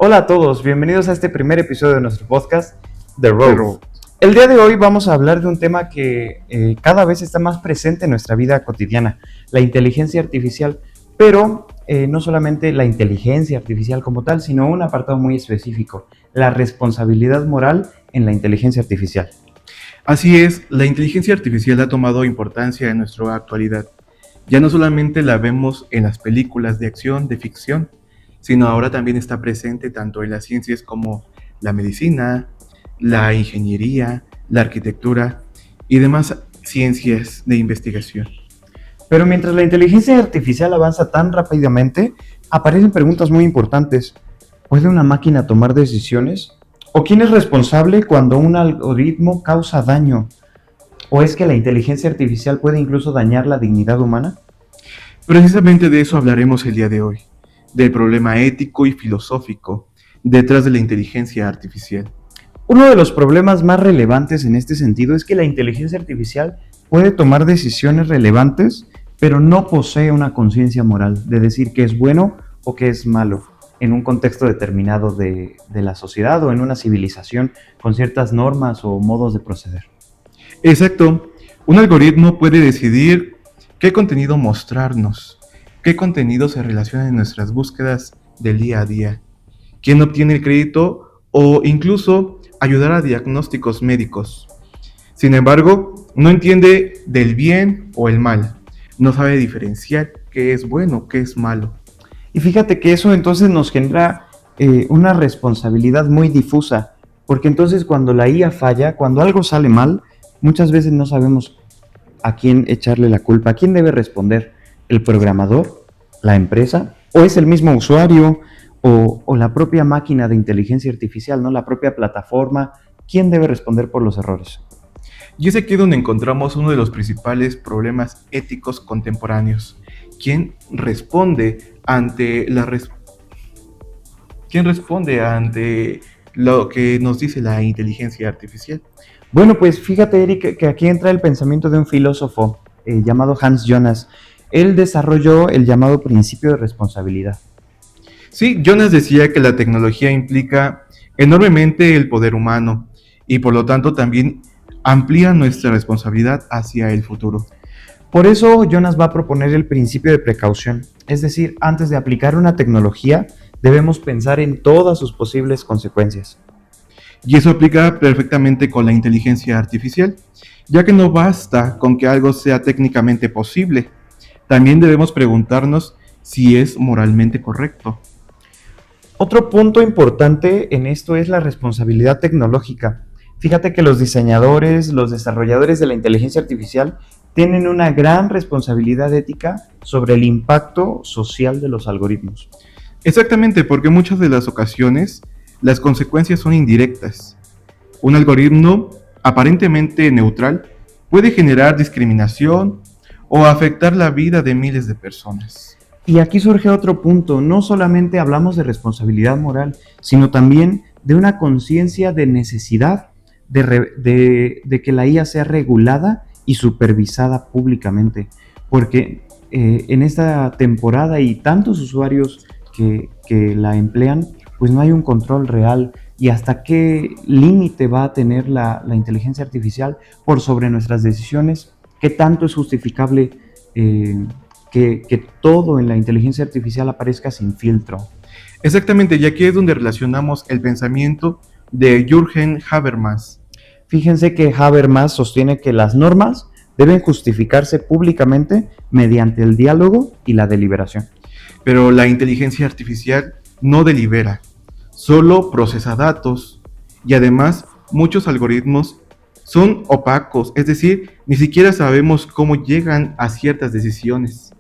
Hola a todos, bienvenidos a este primer episodio de nuestro podcast, The The Road. Road. El día de hoy vamos a hablar de un tema que cada vez está más presente en nuestra vida cotidiana, la inteligencia artificial, pero no solamente la inteligencia artificial como tal, sino un apartado muy específico, la responsabilidad moral en la inteligencia artificial. Así es, la inteligencia artificial ha tomado importancia en nuestra actualidad. Ya no solamente la vemos en las películas de acción, de ficción, sino ahora también está presente tanto en las ciencias como la medicina, la ingeniería, la arquitectura y demás ciencias de investigación. Pero mientras la inteligencia artificial avanza tan rápidamente, aparecen preguntas muy importantes. ¿Puede una máquina tomar decisiones? ¿O quién es responsable cuando un algoritmo causa daño? ¿O es que la inteligencia artificial puede incluso dañar la dignidad humana? Precisamente de eso hablaremos el día de hoy, del problema ético y filosófico detrás de la inteligencia artificial. Uno de los problemas más relevantes en este sentido es que la inteligencia artificial puede tomar decisiones relevantes, pero no posee una conciencia moral de decir qué es bueno o qué es malo en un contexto determinado de la sociedad o en una civilización con ciertas normas o modos de proceder. Exacto, un algoritmo puede decidir qué contenido mostrarnos, qué contenido se relaciona en nuestras búsquedas del día a día, quién obtiene el crédito o incluso ayudar a diagnósticos médicos. Sin embargo, no entiende del bien o el mal, no sabe diferenciar qué es bueno, qué es malo. Y fíjate que eso entonces nos genera una responsabilidad muy difusa, porque entonces cuando la IA falla, cuando algo sale mal, muchas veces no sabemos a quién echarle la culpa, a quién debe responder, el programador, la empresa, o es el mismo usuario, o la propia máquina de inteligencia artificial, ¿no? La propia plataforma, ¿quién debe responder por los errores? Y es aquí donde encontramos uno de los principales problemas éticos contemporáneos. ¿Quién responde ante ¿Quién responde ante lo que nos dice la inteligencia artificial? Bueno, pues fíjate, Eric, que aquí entra el pensamiento de un filósofo llamado Hans Jonas. Él desarrolló el llamado principio de responsabilidad. Sí, Jonas decía que la tecnología implica enormemente el poder humano y por lo tanto también amplía nuestra responsabilidad hacia el futuro. Por eso Jonas va a proponer el principio de precaución, es decir, antes de aplicar una tecnología, debemos pensar en todas sus posibles consecuencias. Y eso aplica perfectamente con la inteligencia artificial, ya que no basta con que algo sea técnicamente posible, también debemos preguntarnos si es moralmente correcto. Otro punto importante en esto es la responsabilidad tecnológica. Fíjate que los diseñadores, los desarrolladores de la inteligencia artificial tienen una gran responsabilidad ética sobre el impacto social de los algoritmos. Exactamente, porque muchas de las ocasiones las consecuencias son indirectas. Un algoritmo aparentemente neutral puede generar discriminación o afectar la vida de miles de personas. Y aquí surge otro punto, no solamente hablamos de responsabilidad moral, sino también de una conciencia de necesidad de que la IA sea regulada y supervisada públicamente, porque en esta temporada y tantos usuarios que la emplean, pues no hay un control real y hasta qué límite va a tener la inteligencia artificial por sobre nuestras decisiones, qué tanto es justificable que todo en la inteligencia artificial aparezca sin filtro. Exactamente, y aquí es donde relacionamos el pensamiento de Jürgen Habermas. Fíjense que Habermas sostiene que las normas deben justificarse públicamente mediante el diálogo y la deliberación. Pero la inteligencia artificial no delibera, solo procesa datos y además muchos algoritmos son opacos, es decir, ni siquiera sabemos cómo llegan a ciertas decisiones.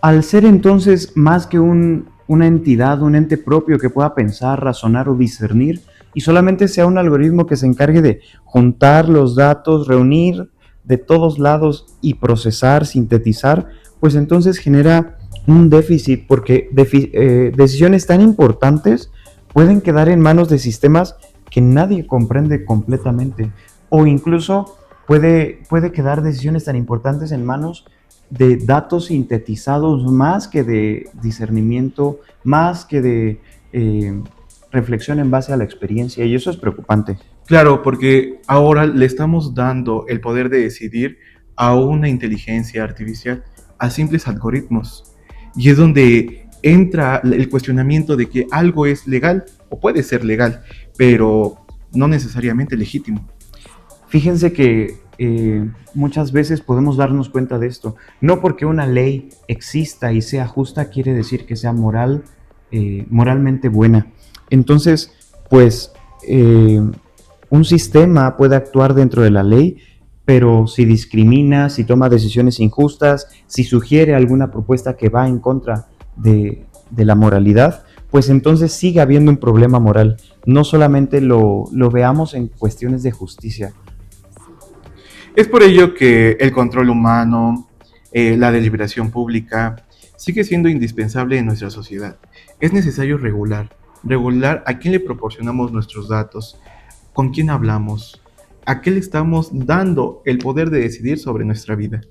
Al ser entonces más que una entidad, un ente propio que pueda pensar, razonar o discernir, y solamente sea un algoritmo que se encargue de juntar los datos, reunir de todos lados y procesar, sintetizar, pues entonces genera un déficit porque decisiones tan importantes pueden quedar en manos de sistemas que nadie comprende completamente o incluso puede quedar decisiones tan importantes en manos de datos sintetizados más que de discernimiento, más que de reflexión en base a la experiencia y eso es preocupante. Claro, porque ahora le estamos dando el poder de decidir a una inteligencia artificial, a simples algoritmos. Y es donde entra el cuestionamiento de que algo es legal o puede ser legal, pero no necesariamente legítimo. Fíjense que muchas veces podemos darnos cuenta de esto. No porque una ley exista y sea justa quiere decir que sea moralmente buena. Entonces, pues un sistema puede actuar dentro de la ley, pero si discrimina, si toma decisiones injustas, si sugiere alguna propuesta que va en contra de la moralidad, pues entonces sigue habiendo un problema moral. No solamente lo veamos en cuestiones de justicia. Es por ello que el control humano, la deliberación pública, sigue siendo indispensable en nuestra sociedad. Es necesario regular a quién le proporcionamos nuestros datos, con quién hablamos, a qué le estamos dando el poder de decidir sobre nuestra vida.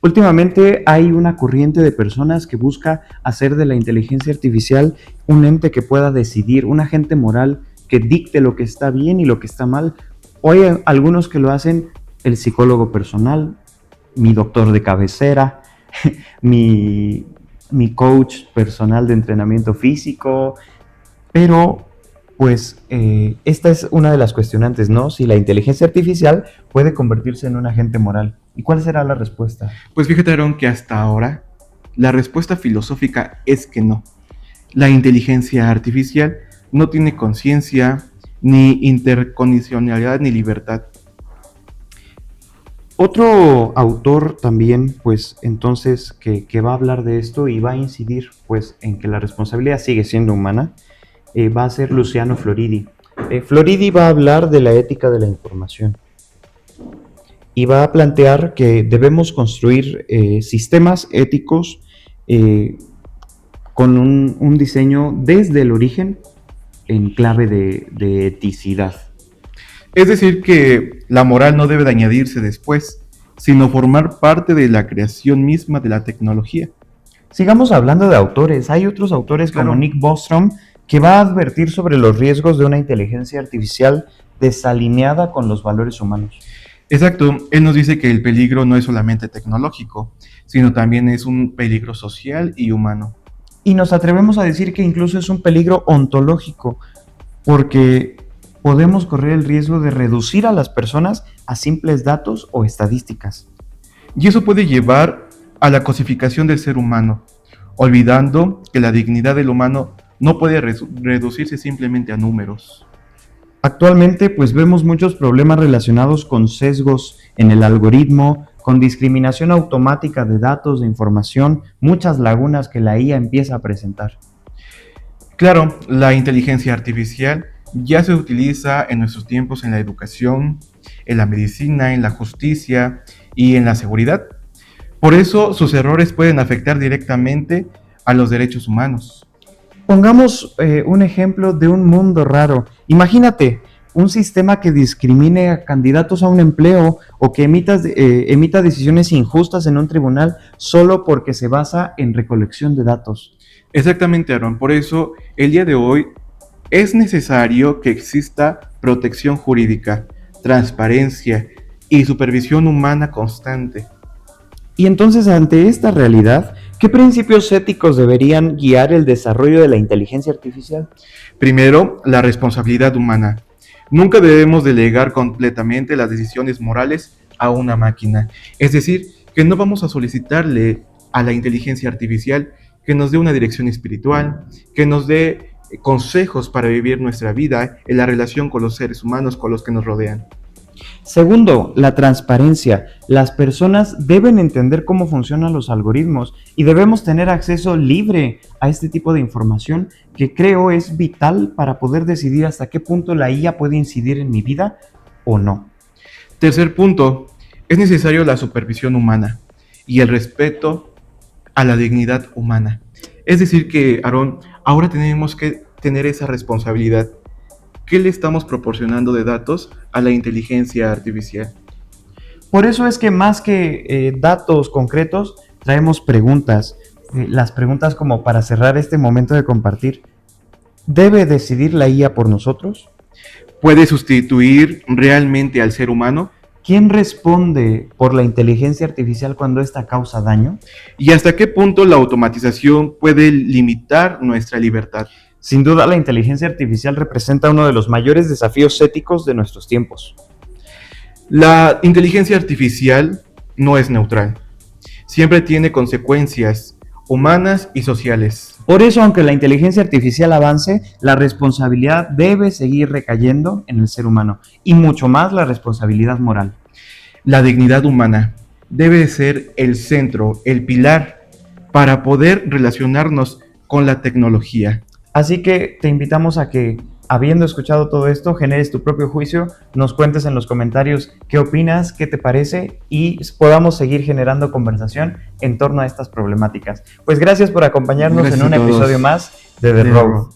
Últimamente hay una corriente de personas que busca hacer de la inteligencia artificial un ente que pueda decidir, un agente moral que dicte lo que está bien y lo que está mal. Hoy hay algunos que lo hacen el psicólogo personal, mi doctor de cabecera, mi coach personal de entrenamiento físico, pero pues esta es una de las cuestionantes, ¿no? Si la inteligencia artificial puede convertirse en un agente moral. ¿Y cuál será la respuesta? Pues fíjate, Aaron, que hasta ahora la respuesta filosófica es que no. La inteligencia artificial no tiene conciencia, ni intercondicionalidad, ni libertad. Otro autor también, pues entonces, que va a hablar de esto y va a incidir, pues, en que la responsabilidad sigue siendo humana, va a ser Luciano Floridi. Floridi va a hablar de la ética de la información y va a plantear que debemos construir sistemas éticos con un diseño desde el origen en clave de eticidad. Es decir, que la moral no debe de añadirse después, sino formar parte de la creación misma de la tecnología. Sigamos hablando de autores. Hay otros autores como Claro. Nick Bostrom que va a advertir sobre los riesgos de una inteligencia artificial desalineada con los valores humanos. Exacto, él nos dice que el peligro no es solamente tecnológico, sino también es un peligro social y humano. Y nos atrevemos a decir que incluso es un peligro ontológico, porque podemos correr el riesgo de reducir a las personas a simples datos o estadísticas. Y eso puede llevar a la cosificación del ser humano, olvidando que la dignidad del humano no puede reducirse simplemente a números. Actualmente, pues vemos muchos problemas relacionados con sesgos en el algoritmo, con discriminación automática de datos, de información, muchas lagunas que la IA empieza a presentar. Claro, la inteligencia artificial ya se utiliza en nuestros tiempos en la educación, en la medicina, en la justicia y en la seguridad. Por eso sus errores pueden afectar directamente a los derechos humanos. Pongamos un ejemplo de un mundo raro. Imagínate un sistema que discrimine a candidatos a un empleo o que emita decisiones injustas en un tribunal solo porque se basa en recolección de datos. Exactamente, Aaron. Por eso, el día de hoy es necesario que exista protección jurídica, transparencia y supervisión humana constante. Y entonces, ante esta realidad, ¿qué principios éticos deberían guiar el desarrollo de la inteligencia artificial? Primero, la responsabilidad humana. Nunca debemos delegar completamente las decisiones morales a una máquina. Es decir, que no vamos a solicitarle a la inteligencia artificial que nos dé una dirección espiritual, que nos dé consejos para vivir nuestra vida en la relación con los seres humanos, con los que nos rodean. Segundo, la transparencia. Las personas deben entender cómo funcionan los algoritmos y debemos tener acceso libre a este tipo de información que creo es vital para poder decidir hasta qué punto la IA puede incidir en mi vida o no. Tercer punto, es necesario la supervisión humana y el respeto a la dignidad humana. Es decir que, Aarón, ahora tenemos que tener esa responsabilidad. ¿Qué le estamos proporcionando de datos a la inteligencia artificial? Por eso es que más que datos concretos, traemos preguntas. Las preguntas como para cerrar este momento de compartir. ¿Debe decidir la IA por nosotros? ¿Puede sustituir realmente al ser humano? ¿Quién responde por la inteligencia artificial cuando ésta causa daño? ¿Y hasta qué punto la automatización puede limitar nuestra libertad? Sin duda, la inteligencia artificial representa uno de los mayores desafíos éticos de nuestros tiempos. La inteligencia artificial no es neutral. Siempre tiene consecuencias humanas y sociales. Por eso, aunque la inteligencia artificial avance, la responsabilidad debe seguir recayendo en el ser humano, y mucho más la responsabilidad moral. La dignidad humana debe ser el centro, el pilar para poder relacionarnos con la tecnología. Así que te invitamos a que, habiendo escuchado todo esto, generes tu propio juicio, nos cuentes en los comentarios qué opinas, qué te parece y podamos seguir generando conversación en torno a estas problemáticas. Pues gracias por acompañarnos Gracias en un a todos. episodio más de The Row.